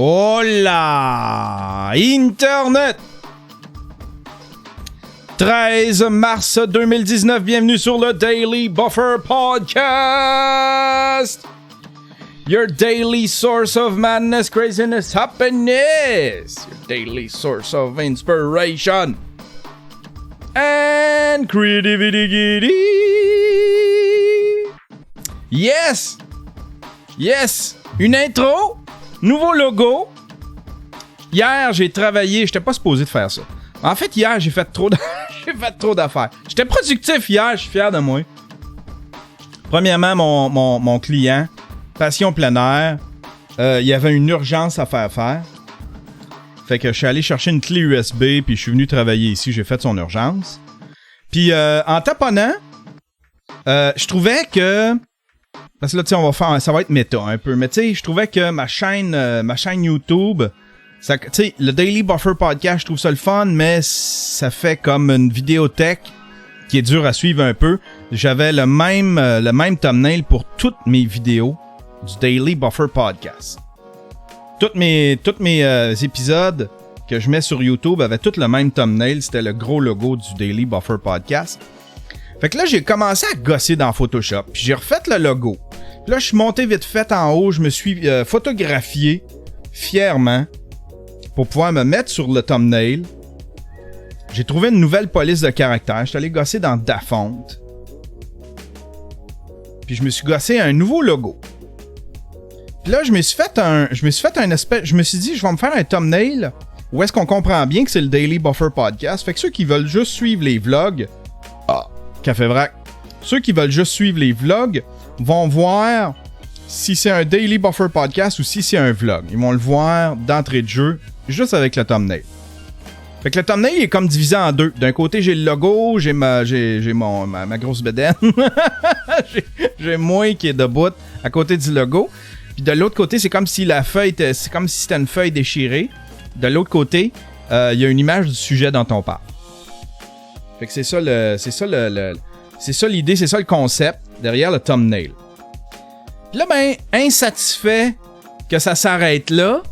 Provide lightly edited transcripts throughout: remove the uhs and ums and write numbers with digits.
Hola! Internet! 13 mars 2019, bienvenue sur le Daily Buffer Podcast! Your daily source of madness, craziness, happiness! Your daily source of inspiration and creativity! Yes! Yes! Une intro! Nouveau logo. Hier, j'ai travaillé. J'étais pas supposé de faire ça. En fait, hier, j'ai fait trop d'affaires. J'étais productif hier. Je suis fier de moi. Premièrement, mon client, Passion Plein Air, il y avait une urgence à faire. Fait que je suis allé chercher une clé USB puis je suis venu travailler ici. J'ai fait son urgence. Puis en taponnant, je trouvais que... Parce que là, tu sais, ça va être méta un peu. Mais tu sais, je trouvais que ma chaîne YouTube, tu sais, le Daily Buffer Podcast, je trouve ça le fun, mais ça fait comme une vidéothèque qui est dure à suivre un peu. J'avais le même thumbnail pour toutes mes vidéos du Daily Buffer Podcast. Tous mes épisodes que je mets sur YouTube avaient tous le même thumbnail. C'était le gros logo du Daily Buffer Podcast. Fait que là, j'ai commencé à gosser dans Photoshop. Puis j'ai refait le logo. Puis là, je suis monté vite fait en haut. Je me suis photographié fièrement pour pouvoir me mettre sur le thumbnail. J'ai trouvé une nouvelle police de caractère. Je suis allé gosser dans Dafont. Puis je me suis gossé un nouveau logo. Puis là, je me suis fait un espèce... Je me suis dit, je vais me faire un thumbnail où est-ce qu'on comprend bien que c'est le Daily Buffer Podcast. Fait que ceux qui veulent juste suivre les vlogs... Café Vrac. Ceux qui veulent juste suivre les vlogs vont voir si c'est un Daily Buffer Podcast ou si c'est un vlog. Ils vont le voir d'entrée de jeu, juste avec le thumbnail. Fait que le thumbnail est comme divisé en deux. D'un côté, j'ai le logo, j'ai ma grosse bédaine. j'ai moi qui est debout à côté du logo. Puis de l'autre côté, c'est comme si c'est comme si c'était une feuille déchirée. De l'autre côté, il y a une image du sujet dont on parle. Fait que c'est ça l'idée, c'est ça le concept derrière le thumbnail. Puis là, insatisfait que ça s'arrête là,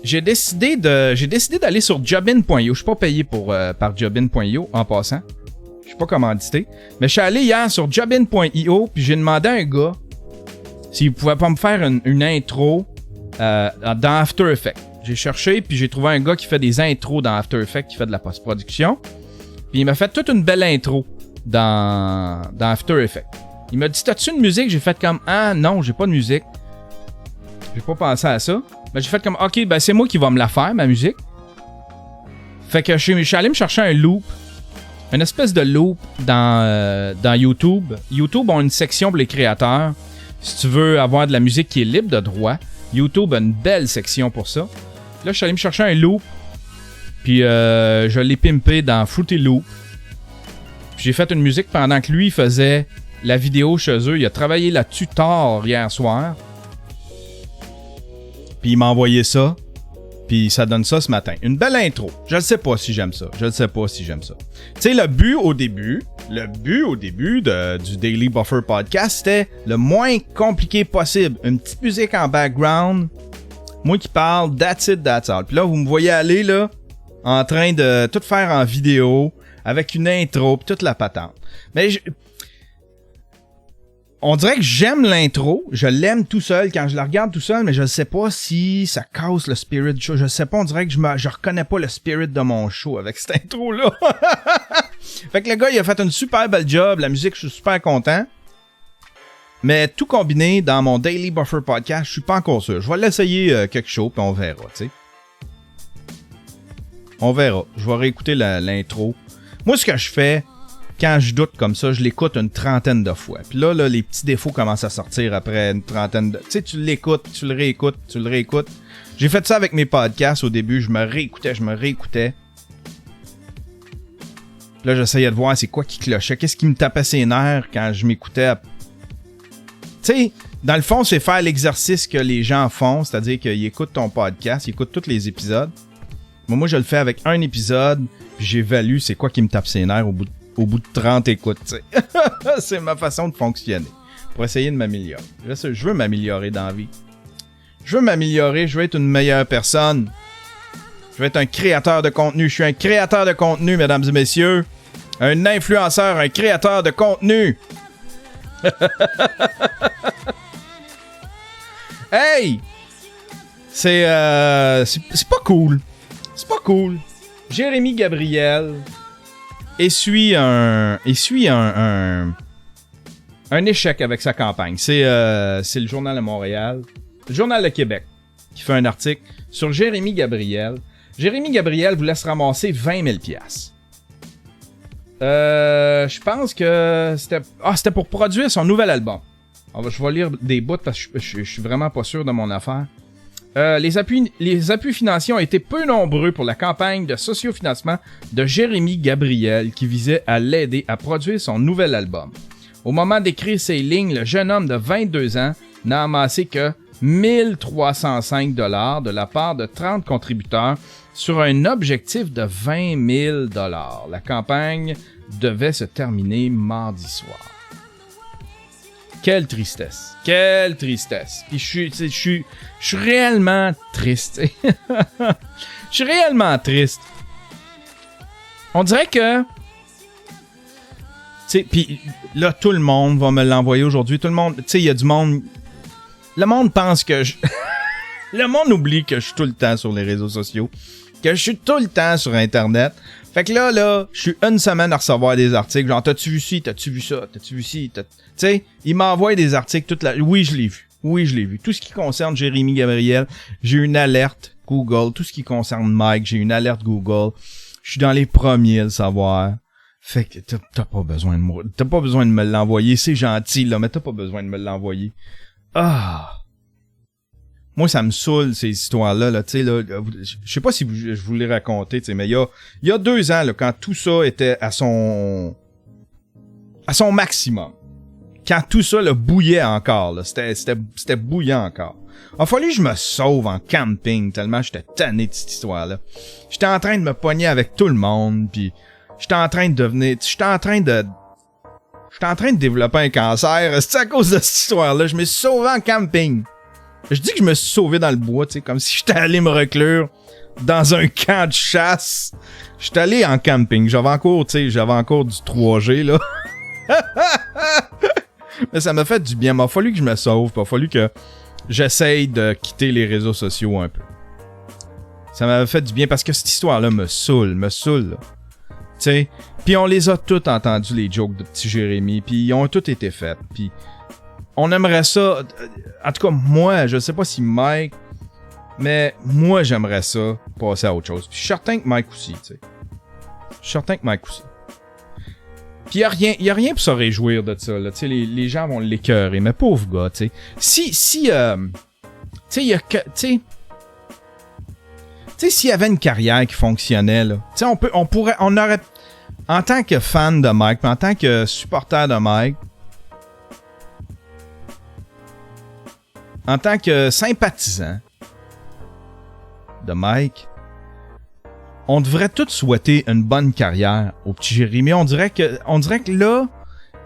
j'ai décidé d'aller sur Jobin.io. Je suis pas payé par Jobin.io en passant. Je suis pas commandité. Mais je suis allé hier sur Jobin.io puis j'ai demandé à un gars s'il pouvait pas me faire une intro dans After Effects. J'ai cherché puis j'ai trouvé un gars qui fait des intros dans After Effects, qui fait de la post-production. Puis il m'a fait toute une belle intro dans After Effects. Il m'a dit, t'as-tu une musique? J'ai fait comme, ah non, j'ai pas de musique. J'ai pas pensé à ça. Mais j'ai fait comme, ok, ben c'est moi qui va me la faire, ma musique. Fait que je suis allé me chercher un loop. Une espèce de loop dans YouTube. YouTube a une section pour les créateurs. Si tu veux avoir de la musique qui est libre de droit, YouTube a une belle section pour ça. Là, je suis allé me chercher un loop. Puis je l'ai pimpé dans Fruity Loop. Puis j'ai fait une musique pendant que lui faisait la vidéo chez eux. Il a travaillé là-dessus tard hier soir. Puis il m'a envoyé ça. Puis ça donne ça ce matin. Une belle intro. Je ne sais pas si j'aime ça. Tu sais, le but au début du Daily Buffer Podcast, c'était le moins compliqué possible. Une petite musique en background. Moi qui parle, that's it, that's all. Puis là, vous me voyez aller là, en train de tout faire en vidéo, avec une intro, pis toute la patente. Mais on dirait que j'aime l'intro, je l'aime tout seul quand je la regarde tout seul, mais je ne sais pas si ça casse le spirit du show. Je sais pas, on dirait que je reconnais pas le spirit de mon show avec cette intro-là. Fait que le gars, il a fait une super belle job, la musique, je suis super content. Mais tout combiné dans mon Daily Buffer Podcast, je suis pas encore sûr. Je vais l'essayer quelque chose, puis on verra, tu sais. On verra. Je vais réécouter l'intro. Moi, ce que je fais, quand je doute comme ça, je l'écoute une trentaine de fois. Puis là, les petits défauts commencent à sortir après une trentaine de... Tu sais, tu l'écoutes, tu le réécoutes. J'ai fait ça avec mes podcasts au début. Je me réécoutais. Puis là, j'essayais de voir c'est quoi qui clochait. Qu'est-ce qui me tapait ses nerfs quand je m'écoutais. Tu sais, dans le fond, c'est faire l'exercice que les gens font. C'est-à-dire qu'ils écoutent ton podcast, ils écoutent tous les épisodes. Moi, je le fais avec un épisode, puis j'évalue c'est quoi qui me tape ses nerfs au bout de 30 écoutes, tu sais. C'est ma façon de fonctionner. Pour essayer de m'améliorer. Je veux m'améliorer dans la vie. Je veux m'améliorer, je veux être une meilleure personne. Je veux être un créateur de contenu. Je suis un créateur de contenu, mesdames et messieurs. Un influenceur, un créateur de contenu. Hey! C'est pas cool. C'est pas cool. Jérémy Gabriel essuie un échec avec sa campagne. C'est le Journal de Montréal, le Journal de Québec, qui fait un article sur Jérémy Gabriel. Jérémy Gabriel vous laisse ramasser 20 000 $. Je pense que c'était pour produire son nouvel album. Alors, je vais lire des bouts parce que je suis vraiment pas sûr de mon affaire. Les appuis financiers ont été peu nombreux pour la campagne de sociofinancement de Jérémy Gabriel qui visait à l'aider à produire son nouvel album. Au moment d'écrire ces lignes, le jeune homme de 22 ans n'a amassé que 1305 $ de la part de 30 contributeurs sur un objectif de 20 000 $. La campagne devait se terminer mardi soir. Quelle tristesse. Quelle tristesse. Puis je suis réellement triste. Je suis réellement triste. On dirait que... Puis là, tout le monde va me l'envoyer aujourd'hui. Tout le monde... Tu sais, il y a du monde... Le monde pense que je... Le monde oublie que je suis tout le temps sur les réseaux sociaux. Que je suis tout le temps sur Internet. Fait que là, je suis une semaine à recevoir des articles. Genre, t'as-tu vu ci, t'as-tu vu ça, t'as-tu vu ci, Tu sais, il m'envoie des articles toute la... Oui, je l'ai vu. Oui, je l'ai vu. Tout ce qui concerne Jérémy Gabriel, j'ai une alerte Google. Tout ce qui concerne Mike, j'ai une alerte Google. Je suis dans les premiers à le savoir. Fait que t'as pas besoin de moi. T'as pas besoin de me l'envoyer. C'est gentil, là, mais t'as pas besoin de me l'envoyer. Ah! Moi, ça me saoule, ces histoires-là, là, tu sais, là, je sais pas si je vous l'ai raconté, tu sais, mais il y a 2 ans, là, quand tout ça était à son maximum, quand tout ça, là, bouillait encore, là, c'était bouillant encore. Il a fallu que je me sauve en camping, tellement j'étais tanné de cette histoire-là. J'étais en train de me pogner avec tout le monde, puis j'étais en train de développer un cancer, c'est à cause de cette histoire-là, je me suis sauvé en camping. Je dis que je me suis sauvé dans le bois, tu sais, comme si j'étais allé me reclure dans un camp de chasse. J'étais allé en camping. J'avais encore du 3G, là. Mais ça m'a fait du bien. Il m'a fallu que je me sauve. Il m'a fallu que j'essaye de quitter les réseaux sociaux un peu. Ça m'a fait du bien parce que cette histoire-là me saoule, là. Tu sais. Puis on les a toutes entendus, les jokes de petit Jérémy. Puis ils ont tous été faits. Puis on aimerait ça. En tout cas, moi, je sais pas si Mike, mais moi, j'aimerais ça passer à autre chose. Puis je suis certain que Mike aussi, tu sais. Je suis certain que Mike aussi. Puis y a rien pour se réjouir de ça, là. Tu sais, les gens vont l'écœurer, mais pauvre gars, tu sais. Tu sais, y a que, tu sais, s'il y avait une carrière qui fonctionnait, là, tu sais, on aurait, en tant que fan de Mike, en tant que supporter de Mike, en tant que sympathisant de Mike, on devrait tous souhaiter une bonne carrière au petit Jérémy. On dirait que là,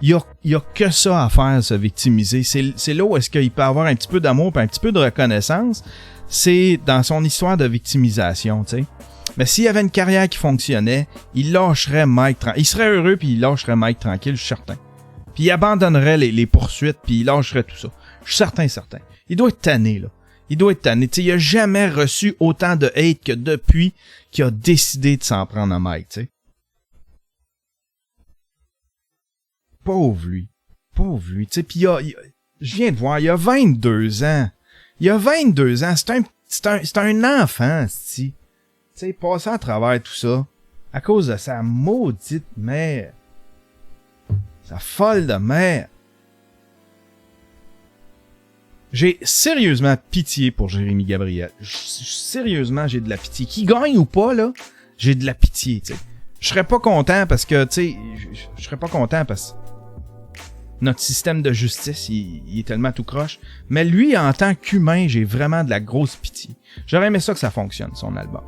il y a que ça à faire, se victimiser. C'est là où est-ce qu'il peut avoir un petit peu d'amour et un petit peu de reconnaissance. C'est dans son histoire de victimisation, tu sais. Mais s'il y avait une carrière qui fonctionnait, il lâcherait Mike tranquille. Il serait heureux puis il lâcherait Mike tranquille, je suis certain. Puis il abandonnerait les poursuites puis il lâcherait tout ça. Je suis certain. Il doit être tanné, là. Il doit être tanné. T'sais, il a jamais reçu autant de hate que depuis qu'il a décidé de s'en prendre à Mike, tu sais. Pauvre lui. Tu sais, pis je viens de voir, il a 22 ans. C'est un enfant, c'ti. Tu sais, passer à travers tout ça à cause de sa maudite mère. Sa folle de mère. J'ai sérieusement pitié pour Jérémy Gabriel. Sérieusement, j'ai de la pitié. Qu'il gagne ou pas, là, j'ai de la pitié, tu sais. Je serais pas content parce que, tu sais, je serais pas content parce que notre système de justice, il est tellement tout croche. Mais lui, en tant qu'humain, j'ai vraiment de la grosse pitié. J'aurais aimé ça que ça fonctionne, son album.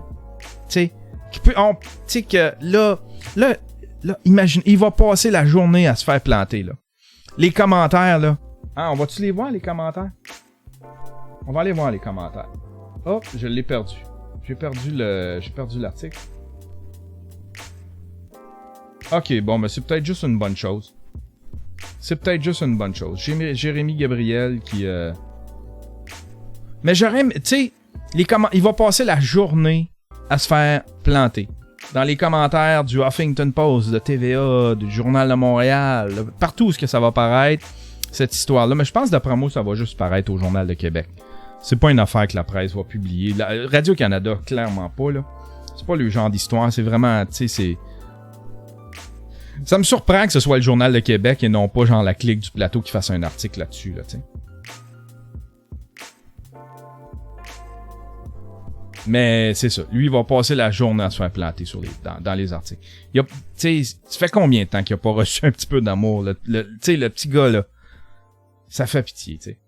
Tu sais, que là, imagine, il va passer la journée à se faire planter, là. Les commentaires, là. Ah, on va-tu les voir, les commentaires? On va aller voir les commentaires. Hop, je l'ai perdu. J'ai perdu l'article. Ok, bon, mais c'est peut-être juste une bonne chose. Jérémy Gabriel qui... Mais j'aurais... Tu sais, il va passer la journée à se faire planter. Dans les commentaires du Huffington Post, de TVA, du Journal de Montréal, partout où est-ce que ça va paraître, cette histoire-là. Mais je pense, d'après moi, ça va juste paraître au Journal de Québec. C'est pas une affaire que la presse va publier. Radio-Canada, clairement pas, là. C'est pas le genre d'histoire, c'est vraiment... Tu sais, c'est... Ça me surprend que ce soit le Journal de Québec et non pas genre la clique du plateau qui fasse un article là-dessus, là, tu sais. Mais c'est ça. Lui, il va passer la journée à se faire planter dans les articles. Tu sais, ça fait combien de temps qu'il a pas reçu un petit peu d'amour? Tu sais, le petit gars, là, ça fait pitié, tu sais.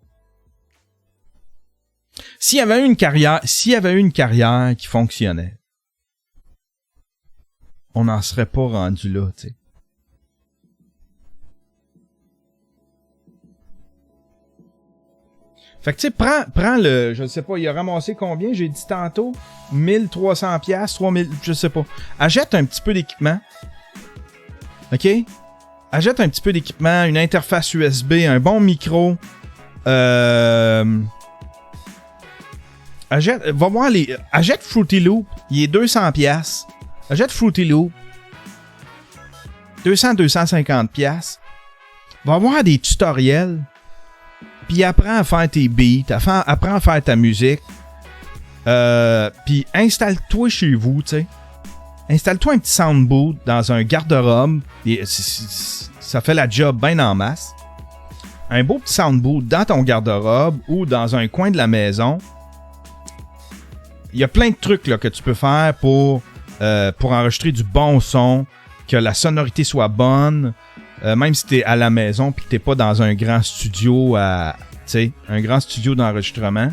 S'il y avait eu une carrière qui fonctionnait, on n'en serait pas rendu là, tu sais. Fait que tu sais, prends le, je sais pas, il a ramassé combien, j'ai dit tantôt, 1300 $, 3000, je sais pas. Achète un petit peu d'équipement. OK? Achète un petit peu d'équipement, une interface USB, un bon micro. Achète Fruity Loop, il est 200 $. Achète Fruity Loop. 250 $. Va voir des tutoriels. Puis apprends à faire tes beats, apprends à faire ta musique. Puis installe-toi chez vous, tu sais. Installe-toi un petit soundboard dans un garde-robe. Ça fait la job bien en masse. Un beau petit soundboard dans ton garde-robe ou dans un coin de la maison. Il y a plein de trucs là, que tu peux faire pour enregistrer du bon son, que la sonorité soit bonne. Même si t'es à la maison puis que t'es pas dans un grand studio un grand studio d'enregistrement.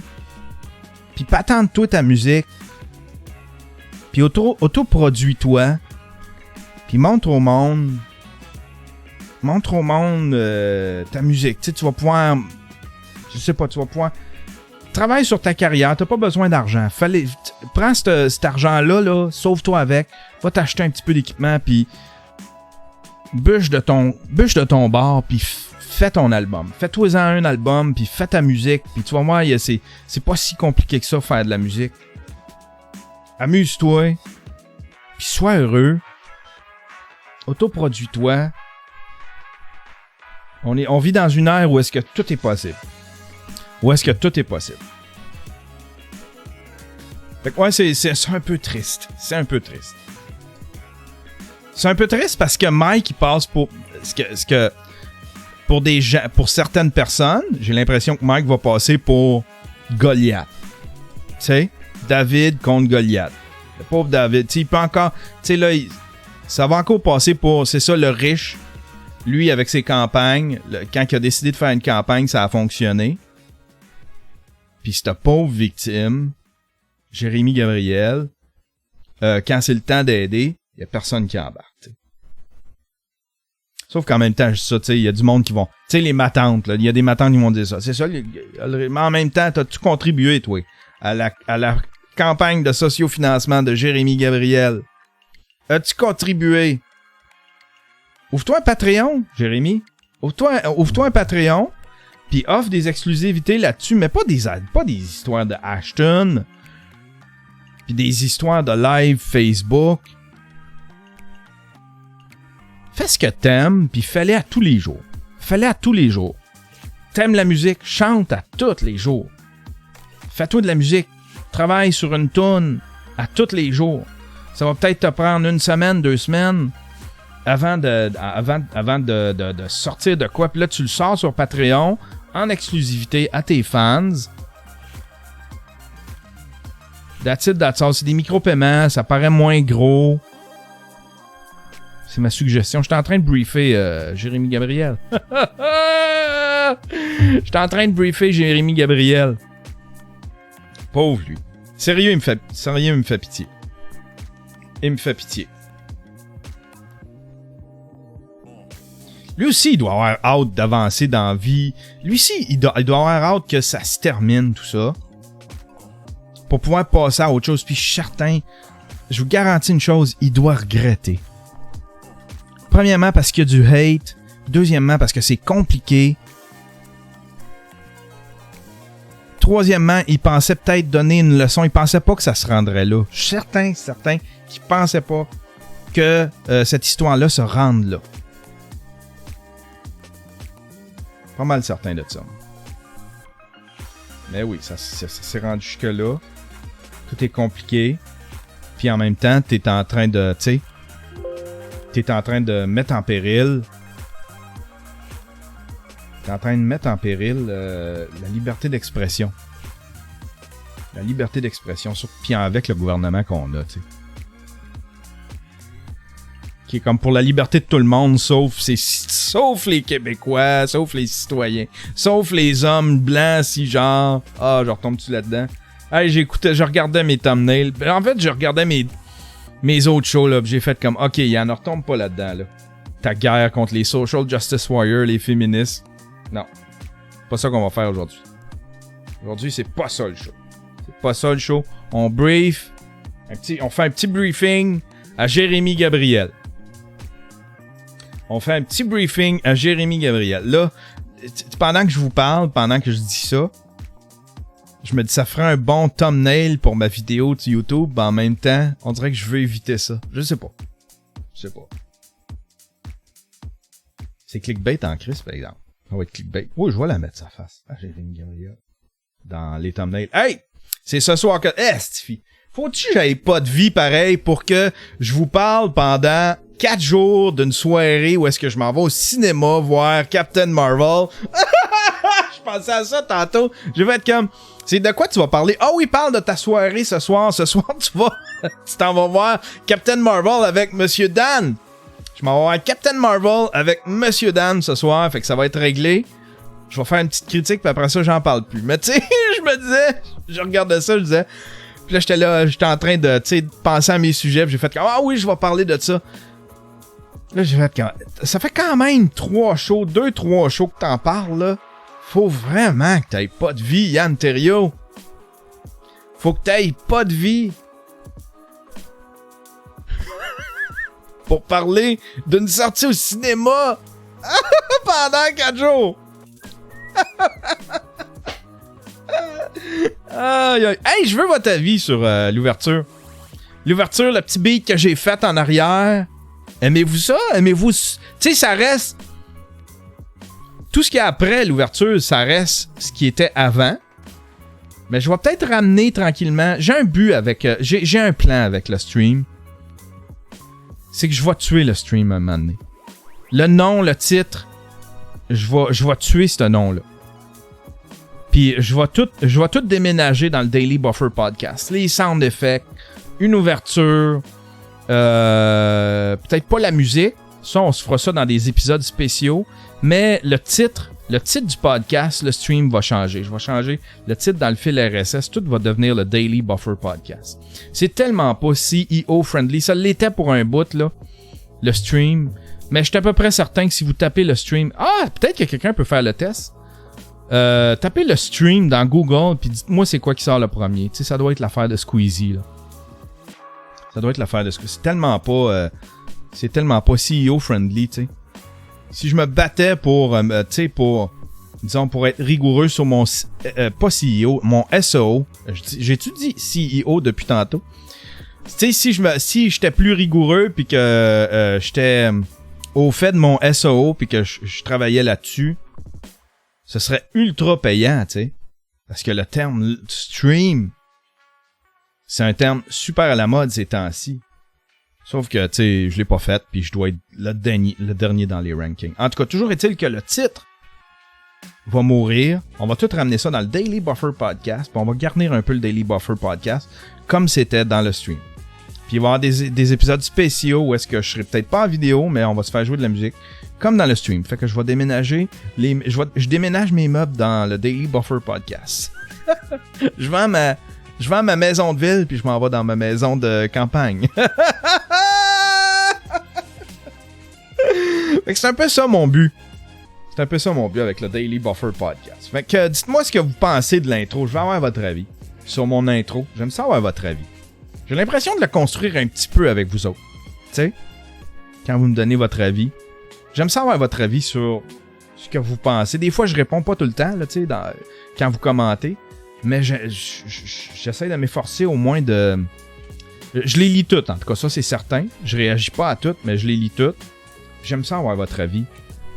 Puis patente-toi ta musique. Puis autoproduis-toi. Puis montre au monde ta musique. Tu sais, tu vas pouvoir... Je sais pas, tu vas pouvoir... Travaille sur ta carrière, t'as pas besoin d'argent. Prends cet argent-là, là, sauve-toi avec. Va t'acheter un petit peu d'équipement, puis... Bûche de ton bar, puis fais ton album. Fais-toi-en un album, puis fais ta musique, puis tu vas voir, c'est pas si compliqué que ça, faire de la musique. Amuse-toi, puis sois heureux. Autoproduis-toi. On vit dans une ère où est-ce que tout est possible. Fait que ouais, c'est un peu triste. C'est un peu triste parce que Mike, il passe pour pour des gens, pour certaines personnes, j'ai l'impression que Mike va passer pour Goliath. Tu sais, David contre Goliath. Le pauvre David, tu sais, il peut encore, tu sais là, ça va encore passer pour, c'est ça, le riche. Lui, avec ses campagnes, quand il a décidé de faire une campagne, ça a fonctionné. Puis cette pauvre victime, Jérémy Gabriel, quand c'est le temps d'aider, il n'y a personne qui embarque. T'sais. Sauf qu'en même temps, ça, il y a du monde qui vont... Tu sais, les matantes, il y a des matantes qui vont dire ça. C'est ça, mais en même temps, t'as-tu contribué, toi, à la campagne de sociofinancement de Jérémy Gabriel? As-tu contribué? Ouvre-toi un Patreon, Jérémy. Ouvre-toi un Patreon, puis offre des exclusivités là-dessus, mais pas des histoires de Ashton, puis des histoires de live Facebook. Fais ce que t'aimes, puis fais-le à tous les jours. T'aimes la musique, chante à tous les jours. Fais-toi de la musique. Travaille sur une toune à tous les jours. Ça va peut-être te prendre 1 semaine, 2 semaines avant de sortir de quoi. Puis là, tu le sors sur Patreon en exclusivité à tes fans. That's it, that's all. C'est des micro-paiements, ça paraît moins gros. C'est ma suggestion. J'étais en train de briefer Jérémy Gabriel. Pauvre lui. Sérieux, il me fait pitié. Lui aussi, il doit avoir hâte d'avancer dans la vie. Lui aussi, il doit avoir hâte que ça se termine, tout ça. Pour pouvoir passer à autre chose. Puis je suis certain, je vous garantis une chose, il doit regretter. Premièrement, parce qu'il y a du hate. Deuxièmement, parce que c'est compliqué. Troisièmement, il pensait peut-être donner une leçon. Il pensait pas que ça se rendrait là. Je suis certain qu'il pensait pas que cette histoire-là se rende là. Pas mal certain de ça. Mais oui, ça s'est rendu jusque-là. Tout est compliqué. Puis en même temps, t'es en train de... Tu sais, t'es en train de mettre en péril... T'es en train de mettre en péril la liberté d'expression. La liberté d'expression, puis avec le gouvernement qu'on a, tu sais. Qui est comme pour la liberté de tout le monde, sauf les Québécois, sauf les citoyens, sauf les hommes blancs, si genre... Ah, je retombe-tu là-dedans? Hey, je regardais mes thumbnails. En fait, je regardais mes autres shows, là, pis j'ai fait comme, OK, il y en a, retombe pas là-dedans, là. Ta guerre contre les social justice warriors, les féministes. Non. C'est pas ça qu'on va faire aujourd'hui. Aujourd'hui, c'est pas ça le show. C'est pas ça le show. On brief. On fait un petit briefing à Jérémy Gabriel. Là, pendant que je vous parle, pendant que je dis ça, je me dis ça ferait un bon thumbnail pour ma vidéo de YouTube. En même temps, on dirait que je veux éviter ça. Je sais pas. C'est clickbait en crise, par exemple. Ça va être clickbait. Oui, je vais la mettre sa face à Jérémy Gabriel dans les thumbnails. Hey! C'est ce soir que... Stifi! Faut-tu que j'aille pas de vie pareil pour que je vous parle pendant 4 jours d'une soirée où est-ce que je m'en vais au cinéma voir Captain Marvel? Je pensais à ça tantôt. Je vais être comme... C'est de quoi tu vas parler? Ah oui, parle de ta soirée ce soir. Ce soir, tu t'en vas voir Captain Marvel avec Monsieur Dan. Je m'en vais voir Captain Marvel avec Monsieur Dan ce soir, fait que ça va être réglé. Je vais faire une petite critique, puis après ça, j'en parle plus. Mais tu sais, je me disais, je regardais ça, je disais... Puis là, j'étais en train de, tu sais, penser à mes sujets, puis j'ai fait comme, ah oui, je vais parler de ça. Là, j'ai fait comme... Ça fait quand même 2-3 shows que t'en parles, là. Faut vraiment que t'aies pas de vie, Yann Terriot. Faut que t'aies pas de vie. Pour parler d'une sortie au cinéma pendant 4 jours. Hey, je veux votre avis sur l'ouverture. L'ouverture, le petit beat que j'ai fait en arrière. Aimez-vous ça? Aimez-vous... Tu sais, ça reste... Tout ce qui est après l'ouverture, ça reste ce qui était avant. Mais je vais peut-être ramener tranquillement... J'ai un but avec... J'ai un plan avec le stream. C'est que je vais tuer le stream à un moment donné. Le nom, le titre, je vais tuer ce nom-là. Puis je vais tout déménager dans le Daily Buffer Podcast. Les sound effects, une ouverture, peut-être pas la musique. Ça, on se fera ça dans des épisodes spéciaux. Mais le titre du podcast, le stream va changer. Je vais changer le titre dans le fil RSS. Tout va devenir le Daily Buffer Podcast. C'est tellement pas CEO friendly. Ça l'était pour un bout, là, le stream. Mais je suis à peu près certain que si vous tapez le stream... Ah, peut-être que quelqu'un peut faire le test. Tapez le stream dans Google, puis dites-moi c'est quoi qui sort le premier. Tu sais, ça doit être l'affaire de Squeezie, là. Ça doit être l'affaire de Squeezie. C'est tellement pas CEO friendly, tu sais. Si je me battais pour, disons, pour être rigoureux sur mon, pas CEO, mon SEO, j'ai-tu dit CEO depuis tantôt? Tu sais, si j'étais plus rigoureux puis que j'étais au fait de mon SEO puis que je travaillais là-dessus, ce serait ultra payant, tu sais. Parce que le terme stream, c'est un terme super à la mode ces temps-ci. Sauf que, tu sais, je l'ai pas fait, puis je dois être le dernier dans les rankings. En tout cas, toujours est-il que le titre va mourir. On va tout ramener ça dans le Daily Buffer Podcast, puis on va garnir un peu le Daily Buffer Podcast, comme c'était dans le stream. Puis il va y avoir des épisodes spéciaux où est-ce que je serai peut-être pas en vidéo, mais on va se faire jouer de la musique, comme dans le stream. Fait que je vais déménager, je déménage mes meubles dans le Daily Buffer Podcast. Je vends ma maison de ville, puis je m'en vais dans ma maison de campagne. Fait que c'est un peu ça mon but. C'est un peu ça mon but avec le Daily Buffer Podcast. Fait que dites-moi ce que vous pensez de l'intro. Je veux avoir votre avis sur mon intro. J'aime ça avoir votre avis. J'ai l'impression de le construire un petit peu avec vous autres. Tu sais, quand vous me donnez votre avis. J'aime ça avoir votre avis sur ce que vous pensez. Des fois, je réponds pas tout le temps, là, tu sais, quand vous commentez. Mais j'essaie de m'efforcer au moins de... Je les lis toutes, en tout cas, ça c'est certain. Je réagis pas à toutes, mais je les lis toutes. J'aime ça avoir votre avis.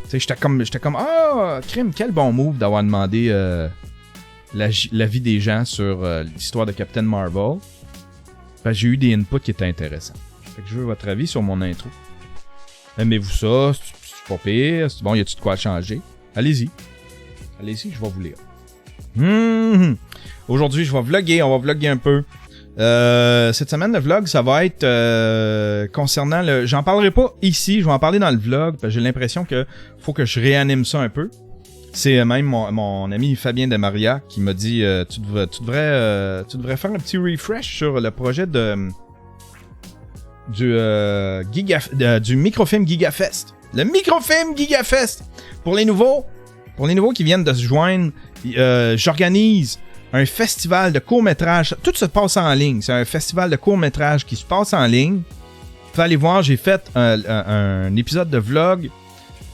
Tu sais, j'étais comme ah, crime, quel bon move d'avoir demandé l'avis des gens sur l'histoire de Captain Marvel. Ben, j'ai eu des inputs qui étaient intéressants. Fait que je veux votre avis sur mon intro. Aimez-vous ça? C'est pas pire? C'est bon, y a-tu de quoi changer? Allez-y. Allez-y, je vais vous lire. Aujourd'hui, je vais vlogger. On va vlogger un peu. Cette semaine, le vlog, ça va être concernant le... J'en parlerai pas ici, je vais en parler dans le vlog, parce que j'ai l'impression que faut que je réanime ça un peu. C'est même mon ami Fabien Demaria qui m'a dit tu devrais faire un petit refresh sur le projet du Microfilm GigaFest. Le Microfilm GigaFest! Pour les nouveaux qui viennent de se joindre, j'organise un festival de court-métrage. Tout se passe en ligne. C'est un festival de court-métrage qui se passe en ligne. Vous pouvez aller voir, j'ai fait un épisode de vlog.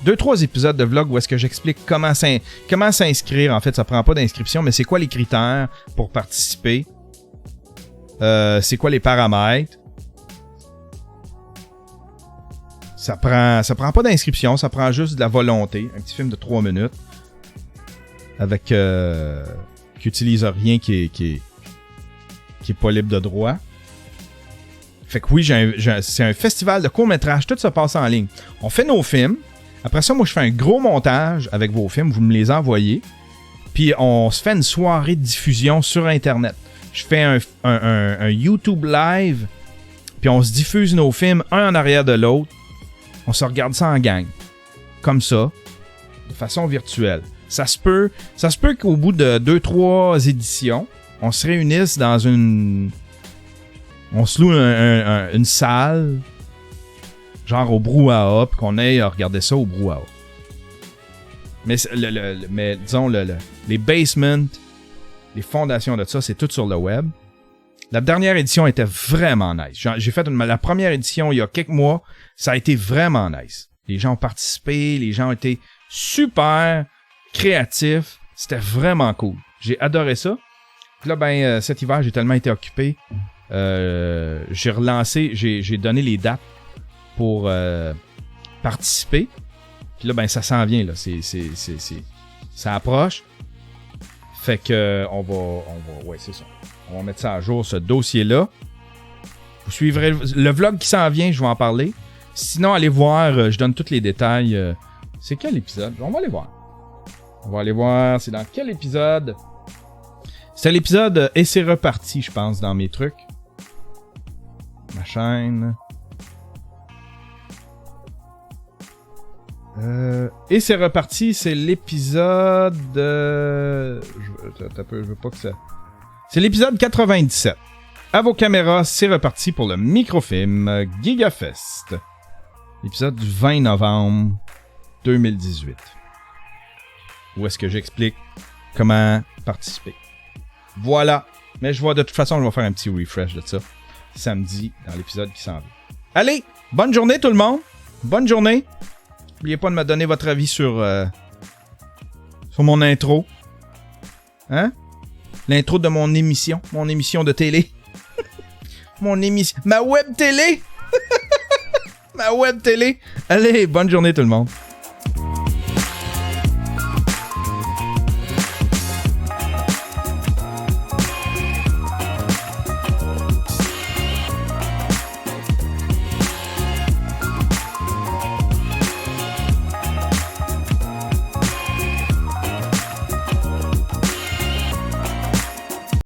2-3 épisodes de vlog où est-ce que j'explique comment s'inscrire. En fait, ça prend pas d'inscription, mais c'est quoi les critères pour participer. C'est quoi les paramètres. Ça prend pas d'inscription, ça prend juste de la volonté. Un petit film de 3 minutes. Avec... qui utilise rien qui est pas libre de droit. Fait que oui, c'est un festival de court-métrage, tout se passe en ligne. On fait nos films. Après ça, moi, je fais un gros montage avec vos films, vous me les envoyez. Puis on se fait une soirée de diffusion sur Internet. Je fais un YouTube live, puis on se diffuse nos films, un en arrière de l'autre. On se regarde ça en gang. Comme ça, de façon virtuelle. Ça se peut qu'au bout de 2-3 éditions, on se réunisse dans une... On se loue une salle, genre au brouhaha, puis qu'on aille à regarder ça au brouhaha. Mais, mais disons, les basements, les fondations de ça, c'est tout sur le web. La dernière édition était vraiment nice. J'ai fait la première édition il y a quelques mois. Ça a été vraiment nice. Les gens ont participé, les gens ont été super... créatif, c'était vraiment cool. J'ai adoré ça. Puis là, cet hiver, j'ai tellement été occupé. J'ai relancé, j'ai donné les dates pour participer. Puis là, ça s'en vient, là. Ça approche. Fait que ouais, c'est ça. On va mettre ça à jour, ce dossier-là. Vous suivrez le vlog qui s'en vient, je vais en parler. Sinon, allez voir, je donne tous les détails. C'est quel épisode? On va aller voir. On va aller voir, c'est dans quel épisode? C'était l'épisode Et c'est reparti, je pense, dans mes trucs. Ma chaîne. Et c'est reparti, c'est l'épisode... je veux pas que ça... C'est l'épisode 97. À vos caméras, c'est reparti pour le microfilm GigaFest. L'épisode du 20 novembre 2018. Où est-ce que j'explique comment participer. Voilà. Mais je vois de toute façon, je vais faire un petit refresh de ça samedi dans l'épisode qui s'en vient. Allez, bonne journée tout le monde. Bonne journée. N'oubliez pas de me donner votre avis sur mon intro. Hein? L'intro de mon émission de télé. Ma web télé. Ma web télé. Allez, bonne journée tout le monde.